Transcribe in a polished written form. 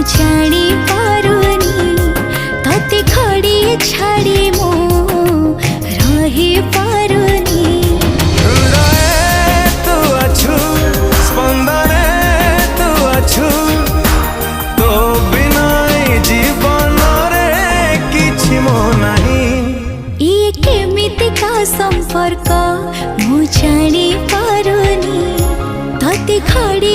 जानी पारुनी तोते खड़ी छाड़ी मु रही पारुनी। तू अछु स्पंदने तू अछु तो बिना जीवन रे किछि मो नाही। ये केमितिका संपर्क मु जानी पारुनी तोते खड़ी